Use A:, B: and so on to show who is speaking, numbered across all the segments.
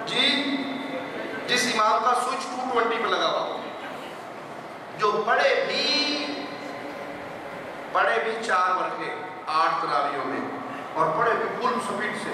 A: جی جس امام کا سوئچ 220 پہ لگا ہوا ہو، جو پڑھے بھی 4 ورقے 8 تراویحوں میں اور پڑھے بھی فل سپیڈ سے،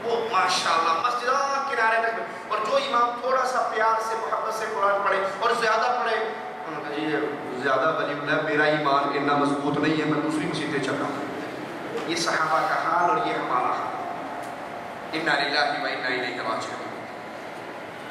A: وہ ماشاءاللہ مسجد کنارے تک، اور جو امام تھوڑا سا پیار سے محبت سے قرآن پڑھے اور زیادہ پڑھے، انہوں نے کہا جی زیادہ غریب ہے، میرا ایمان اتنا مضبوط نہیں ہے، میں دوسری مسجدیں چل رہا ہوں۔ یہ صحابہ کا حال اور یہ ہمارا حال۔ انا للہ و انا الیہ راجعون۔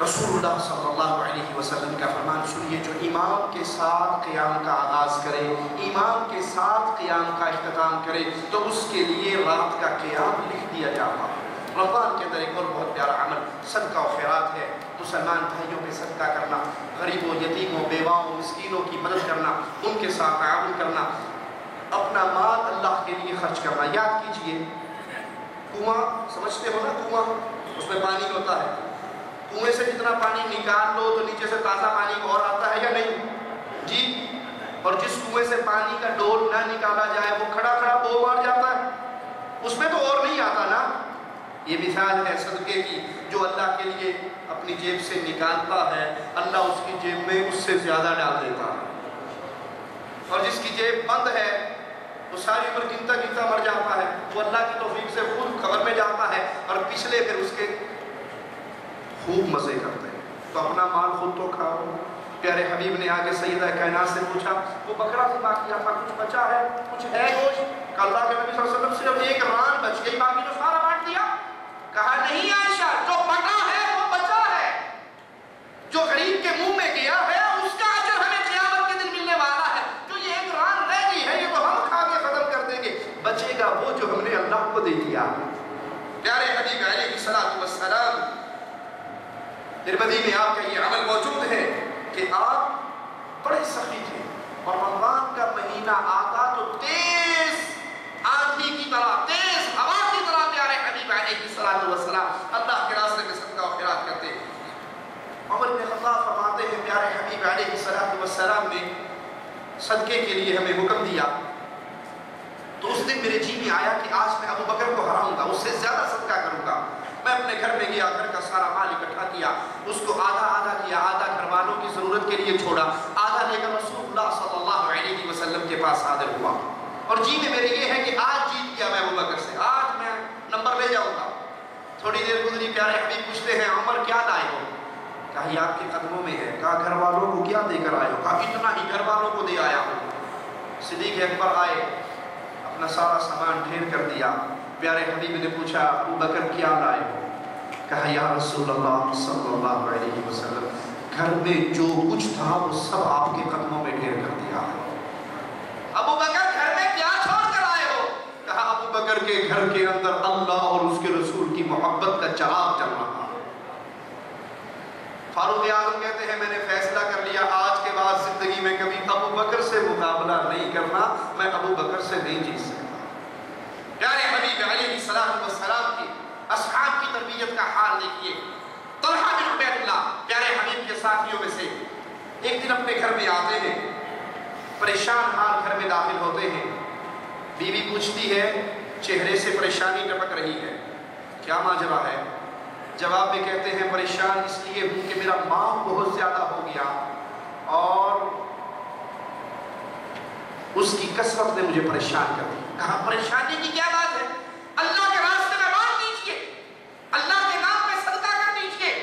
A: رسول اللہ صلی اللہ علیہ وسلم کا فرمان سنیے، جو امام کے ساتھ قیام کا آغاز کرے، امام کے ساتھ قیام کا اختتام کرے، تو اس کے لیے رات کا قیام لکھ دیا جاتا ہے۔ رمضان کے اندر ایک اور بہت پیارا عمل صدقہ و خیرات ہے۔ مسلمان بھائیوں پہ صدقہ کرنا، غریبوں، یتیموں، بیواؤں، مسکینوں کی مدد کرنا، ان کے ساتھ تعاون کرنا، اپنا مال اللہ کے لیے خرچ کرنا۔ یاد کیجئے کنواں، سمجھتے ہو نا کنواں، اس میں پانی ہوتا ہے، کنویں سے جتنا پانی نکال لو تو نیچے سے تازہ پانی اور آتا ہے یا نہیں جی؟ اور جس کنویں سے پانی کا ڈول نہ نکالا جائے وہ کھڑا کھڑا بو مار جاتا ہے، اس میں تو اور نہیں آتا نا۔ یہ مثال ہے صدقے کی، جو اللہ کے لیے اپنی جیب سے نکالتا ہے، اللہ اس کی جیب میں اس سے زیادہ ڈال دیتا ہے، اور جس کی جیب بند ہے وہ ساری عمر گنتا گنتا مر جاتا ہے، وہ اللہ کی توفیق سے خود خبر میں جاتا ہے، اور پچھلے پھر اس کے خوب مزے کرتے ہیں۔ تو اپنا مال خود تو کھاؤ۔ پیارے حبیب نے آگے سیدہ کائنات سے پوچھا، وہ بکرا ذبح کیا تھا، کچھ بچا ہے، کچھ ہے گوشت؟ کہ اللہ کے نبی صلی اللہ علیہ وسلم صرف ایک ران بچ گئی، باقی تو سارا بانٹ دیا۔ کہا نہیں عائشہ، جو بٹا ہے وہ بچا ہے، جو غریب کے منہ میں گیا ہے اس کا اجر ہمیں قیامت کے دن ملنے والا ہے۔ جو یہ ایک ران رہ گئی ہے یہ تو ہم کھا کے ختم کر دیں گے، بچے گا وہ جو ہم نے اللہ کو دے دیا۔ پیارے حبیب علیہ السلام ترمذی میں آپ کا یہ عمل موجود ہے کہ آپ بڑے سخی تھے، اور رمضان کا مہینہ آتا تو تیز آندھی کی طرح، تیز ہوا کی طرح پیارے حبیب علیہ السلام اللہ کے راستے میں صدقہ و خیرات کرتے ہیں۔ عمر بن خطاب فرماتے ہیں پیارے حبیب علیہ السلام نے صدقے کے لیے ہمیں حکم دیا، تو اس دن میرے جی میں آیا کہ آج میں ابو بکر کو ہراؤں گا، اس سے زیادہ صدقہ کروں گا۔ میں اپنے گھر میں گیا، گھر کا سارا مال اکٹھا کیا، اس کو آدھا آدھا کیا، آدھا گھر والوں کی ضرورت کے لیے چھوڑا، آدھا لے کر رسول اللہ صلی اللہ علیہ وسلم کے پاس حاضر ہوا، اور جی میں میرے یہ ہے کہ آج جیت گیا میں ابو بکر سے، آج میں نمبر لے جاؤں گا۔ تھوڑی دیر گزری، پیارے حبیب پوچھتے ہیں عمر کیا لائے ہو؟ کہا یہ آپ کے قدموں میں ہے۔ کہا گھر والوں کو کیا دے کر آئے ہو؟ کہا اتنا ہی گھر والوں کو دے آیا ہوں۔ صدیق اکبر آئے، اپنا سارا سامان ڈھیر کر دیا۔ پیارے حبیب نے پوچھا ابو بکر کیا لائے ہو؟ کہا یا رسول اللہ صلی اللہ علیہ وسلم، گھر میں جو کچھ تھا وہ سب آپ کے قدموں میں ڈھیر کر دیا ہے۔ ابو بکر گھر میں کیا چھوڑ کر آئے ہو؟ کہا ابو بکر کے گھر کے اندر اللہ اور اس کے رسول کی محبت کا چراغ جل رہا۔ فاروق اعظم کہتے ہیں میں نے فیصلہ کر لیا آج کے بعد زندگی میں کبھی ابو بکر سے مقابلہ نہیں کرنا، میں ابو بکر سے نہیں جیت سکتا۔ پیارے حبیب علیہ السلام کی اصحاب کی تربیت کا حال دیکھیے۔ طلحہ بن عبید اللہ پیارے حبیب کے ساتھیوں میں سے ایک دن اپنے گھر میں آتے ہیں، پریشان حال گھر میں داخل ہوتے ہیں۔ بیوی پوچھتی ہے چہرے سے پریشانی ٹپک رہی ہے، کیا ماجرا ہے؟ جواب میں کہتے ہیں پریشان اس لیے ہوں کہ میرا مال بہت زیادہ ہو گیا اور اس کی کثرت نے مجھے پریشان کر دیا۔ کہا پریشانی کی کیا بات ہے؟ اللہ کے راستے میں بانٹ دیجئے، اللہ کے نام پہ صدقہ کر دیجئے۔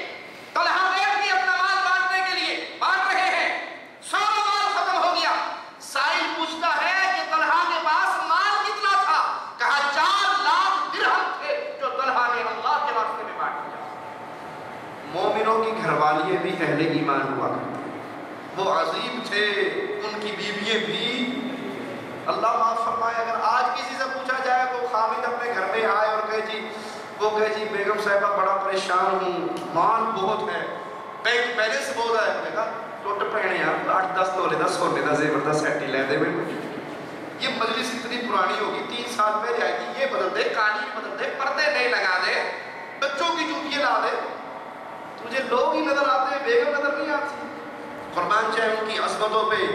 A: طلحہ بیٹھ کے اپنا مال بانٹنے کے لیے بانٹ رہے ہیں، سارا مال ختم ہو گیا۔ سائل پوچھتا ہے کہ طلحہ کے پاس مال کتنا تھا؟ کہا 4 لاکھ درہم تھے جو طلحہ نے اللہ کے راستے میں بانٹ دیا۔ مومنوں کی گھر والیاں بھی اہل ایمان ہوا کرتی، وہ عظیم تھے، ان کی بیوییں بھی۔ اللہ معاف فرمائے، اگر آج کسی سے پوچھا جائے تو خامد اپنے گھر میں آئے اور کہے جی بیگم صاحبہ بڑا پریشان ہوں، مال بہت ہے، بینک بیلنس بہت ہے، میں کہا ٹوٹ پہنے یار 8-10 تولے دا سونے دا زیور دا سیٹ ہی لے دے میں۔ یہ مجلس اتنی پرانی ہوگی، 3 سال پہلے آئی تھی، یہ بدل دے، قالین بدل دے، پردے نہیں لگا دے، بچوں کی جوتیاں لا دے۔ تجھے لوگ ہی نظر آتے ہیں، بیگم نظر نہیں آتی۔ قربان چاہے ان کی عظمتوں پہ۔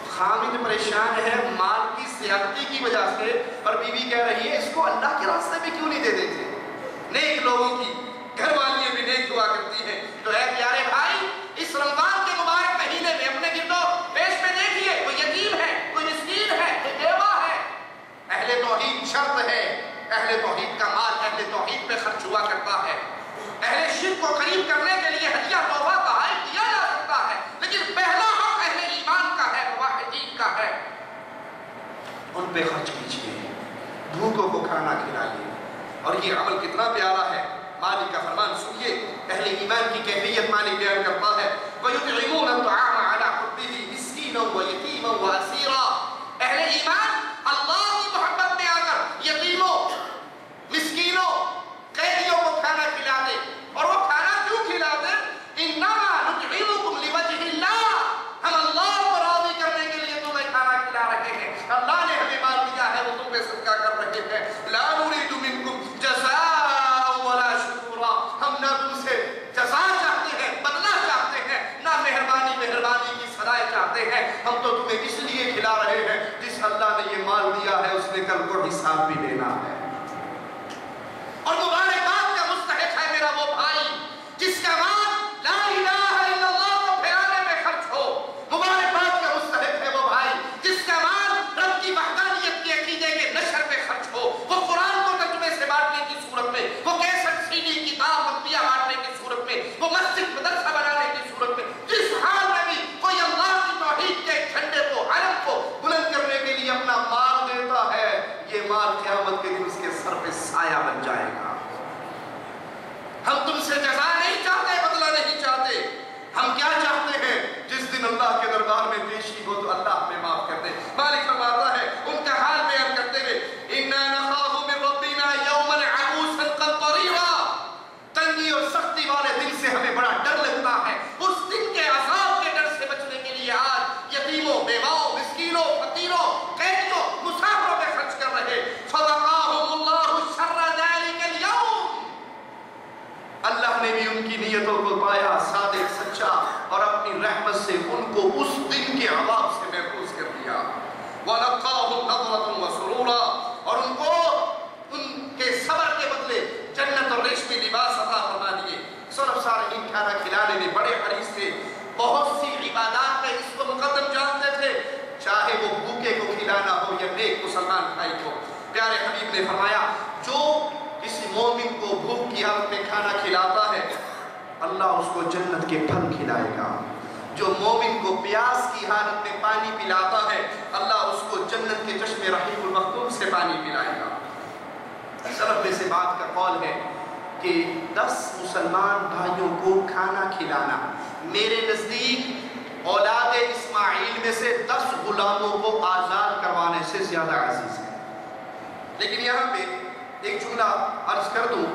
A: خامد پریشان ہے مال کی زیادتی کی وجہ سے، اور بیوی کہہ رہی ہے اس کو اللہ کے راستے میں کیوں نہیں دے دیتے؟ نیک لوگوں کی گھر والیاں بھی نیک اہل توحید کا مال اہل توحید پہ خرچ ہوا کرتا ہے. اہل شرک کو قریب کرنے کے لیے ہدیہ تحفہ تحائف دیا جا سکتا ہے، لیکن پہلا حق اہل ایمان کا ہے، موحدین کا ہے. ان پہ خرچ کیجیے، بھوکوں کو کھانا کھلائیے. اور یہ عمل کتنا پیارا ہے. مالک کا فرمان سنیے، اہل ایمان کی کیفیت مالک بیان کرتا ہے وَيُطْعِمُونَ الطَّعَامَ عَلَىٰ حُبِّهِ مِسْكِينًا وَيَتِيمًا وَأَسِيرًا. اہل ایمان اللہ کی محبت میں آ کر یتیموں، مسکینوں، قیدیوں کو کھانا کھلاتے. اور وہ کھانا کیوں کھلاتے؟ اِنَّمَا نُطْعِمُكُمْ لِوَجْهِ اللَّهِ، ہم اللہ کو راضی کرنے کے لیے تمہیں کھانا کھلا رہے ہیں. اللہ نے ہمیں مال دیا ہے، وہ تم پہ صدقہ کر رہے ہیں. لَا نُرِيدُ مِنْكُمْ جَزَاءً وَلَا شُكُورًا. ہم نہ تم سے جزا چاہتے ہیں، بدلہ چاہتے ہیں، نہ مہربانی کی سزائے چاہتے ہیں. ہم تو تمہیں اس لیے کھلا رہے ہیں جس اللہ نے یہ مال دیا ہے اس نے کل کو حساب بھی دینا ہے. اور مبارکات کا مستحق ہے میرا وہ بھائی جس کا مال لا الہ الا اللہ کو پھیلانے میں خرچ ہو. مبارکات کا مستحق ہے وہ بھائی جس کا مال رب کی وحدانیت کے عقیدے کے نشر میں خرچ ہو. وہ قرآن کو ترجمے سے بانٹنے کی صورت میں، وہ کیسٹ سیڈی کتاب مطبعہ بانٹنے کی صورت میں، وہ مسجد مدرسہ بنانے کی صورت میں، جس حال میں بھی کوئی اللہ کی توحید کے جھنڈے کو، علم کو بلند کرنے کے لیے اپنا مال دیتا ہے، یہ مال قیامت کے دن اس کے سر پہ سایہ بن جائے گا. ہم تم سے جزا نہیں چاہتے، بدلہ نہیں چاہتے. ہم کیا چاہتے ہیں؟ جس دن اللہ کے دربار میں پیشی ہو تو اللہ ہمیں معاف کر دے. مالک فرماتا ہے ان کا حال بیان کرتے ہوئے اِنَّا نَخَافُ مِن رَبِّنَا يَوْمًا عَبُوسًا قَمْطَرِيرًا. تنگی اور سختی والے دن سے ہمیں بڑا ڈر لگتا ہے. اس دن کے عذاب کے ڈر سے بچنے کے لیے آج یتیموں، بیواؤں، مسکینوں، فقیروں، قیدیوں، مسافروں پہ خرچ کر رہے. فَوَقَاهُمُ اللَّهُ شَرَّ ذَلِكَ الْيَوْمِ. اللہ نے بھی ان کی نیتوں کو پایا صادق سچا اور اپنی رحمت سے ان کو اس دن کے عذاب سے محفوظ کر دیا. وَلَقَّاهُمْ نَضْرَةٌ وَسُرُورًا. اور ان کو ان کے صبر کے بدلے جنت اور ریشمی لباس عطا فرما دیے. سلف صالحین کھانا کھلانے میں بڑے حریص تھے. بہت سی عبادات میں اس کو مقدم جانتے تھے، چاہے وہ بھوکے کو کھلانا ہو یا نیک مسلمان بھائی کو. پیارے حبیب نے فرمایا جو کسی مومن کو بھوک کی حالت میں کھانا کھلاتا ہے اللہ اس کو جنت کے پھل کھلائے گا. جو مومن کو پیاس کی حالت میں پانی پلاتا ہے اللہ اس کو جنت کے چشمے رحیق المختوم سے پانی پلائے گا. سلف میں سے بات کا قول ہے کہ 10 مسلمان بھائیوں کو کھانا کھلانا میرے نزدیک اولاد اسماعیل میں سے 10 غلاموں کو آزاد کروانے سے زیادہ عزیز ہے. لیکن یہاں پہ ایک جملہ عرض کر دوں،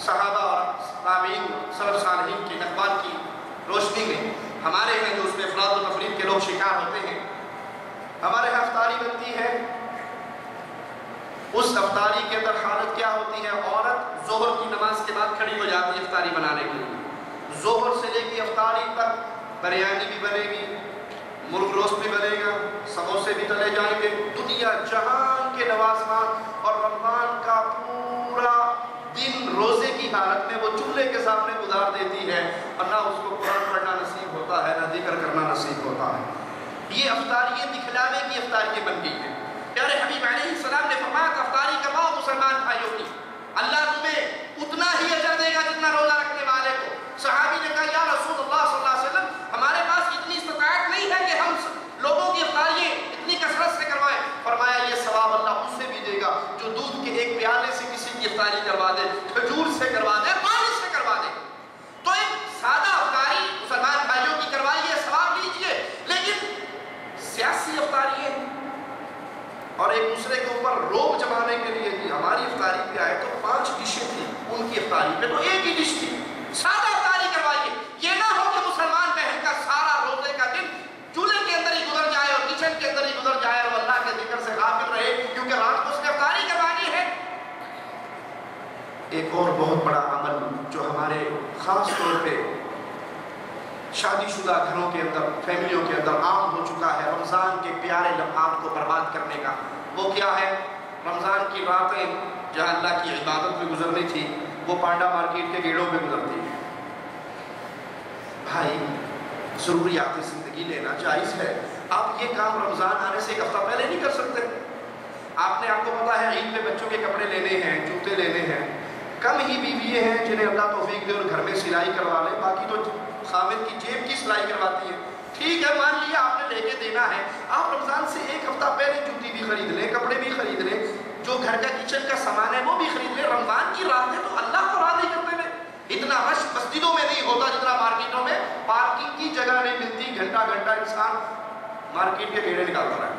A: صحابہ اور تابعین سلف صالحین کے اقوال کی روشنی میں ہمارے ہیں جو اس میں افراد و تفرید کے لوگ شکار ہوتے ہیں. ہمارے یہاں افطاری بنتی ہے، اس افطاری کے اندر حالت کیا ہوتی ہے؟ عورت ظہر کی نماز کے بعد کھڑی ہو جاتی ہے افطاری بنانے کے لیے. ظہر سے لے کے افطاری تک بریانی بھی بنے گی، مرغ روسٹ بھی بنے گا، سموسے بھی تلے جائیں گے. دنیا جہان کے لوازمات اور رمضان کا پورا دن روزے کی حالت میں وہ چولہے کے سامنے گزار دیتی ہے اور نہ اس کو قرآن پڑھنا نصیب ہوتا ہے، نہ ذکر کرنا نصیب ہوتا ہے. یہ افطاری دکھلاوے کی افطاری بن گئی ہے. پیارے حبیب علیہ السلام نے فرمایا کہ افطاری کرواؤ مسلمان بھائیوں کی، اللہ تمہیں اتنا ہی اجر دے گا جتنا روزہ رکھنے والے کو. صحابی نے کہا یا رسول اللہ صلی اللہ علیہ وسلم ہمارے پاس اتنی استطاعت نہیں ہے کہ ہم لوگوں کی افطاریاں اتنی کثرت سے کروائیں. فرمایا یہ ثواب اللہ اسے بھی دے گا جو دودھ کے ایک پیالے سے کسی کی افطاری کروا دے، کھجور سے کروا دے، پانی سے کروا دے. تو ایک سادہ افطاری مسلمان بھائیوں کی کروائیے، ثواب لیجیے. لیکن سیاسی افطاری اور ایک دوسرے کے اوپر روب جمانے کے لیے بھی ہماری افطاری پہ آئے تو 5 ڈشیں تھیں، ان کی افطاری پہ تو ایک ہی ڈش تھی. سادہ افطاری کروائیے. یہ نہ ہو کہ مسلمان بہن کا سارا روزے کا دن چولہے کے اندر ہی گزر جائے اور کچن کے اندر ہی گزر جائے اور اللہ کے ذکر سے غافل رہے کیونکہ رات کو اس نے افطاری کروانی ہے. ایک اور بہت بڑا عمل جو ہمارے خاص طور پہ شادی شدہ گھروں کے اندر، فیملیوں کے اندر عام ہو چکا ہے رمضان کے پیارے لمحات کو برباد کرنے کا، وہ کیا ہے؟ رمضان کی راتیں جہاں اللہ کی عبادت میں گزرنی تھی وہ پانڈا مارکیٹ کے گیڑوں میں گزرتی ہے. بھائی ضروریات زندگی لینا جائز ہے. آپ یہ کام رمضان آنے سے ایک ہفتہ پہلے نہیں کر سکتے؟ آپ کو پتا ہے عید پہ بچوں کے کپڑے لینے ہیں، جوتے لینے ہیں، کم ہی بیوییں ہیں جنہیں اللہ توفیق دے اور گھر میں سلائی کروا لے، باقی تو خاوند کی جیب کی سلائی کرواتی ہے۔ ٹھیک ہے، مان لیا آپ نے لے کے دینا ہے، آپ رمضان سے ایک ہفتہ پہلے جوتی بھی خرید لیں، کپڑے بھی خرید لیں، جو گھر کا کچن کا سامان ہے وہ بھی خرید لیں۔ رمضان کی رات ہے تو اللہ کو راضی کرنے میں اتنا رش مسجدوں میں نہیں ہوتا جتنا مارکیٹوں میں، پارکنگ کی جگہ نہیں ملتی، گھنٹہ گھنٹہ انسان مارکیٹ کے گھیڑے نکالتا رہتا ہے۔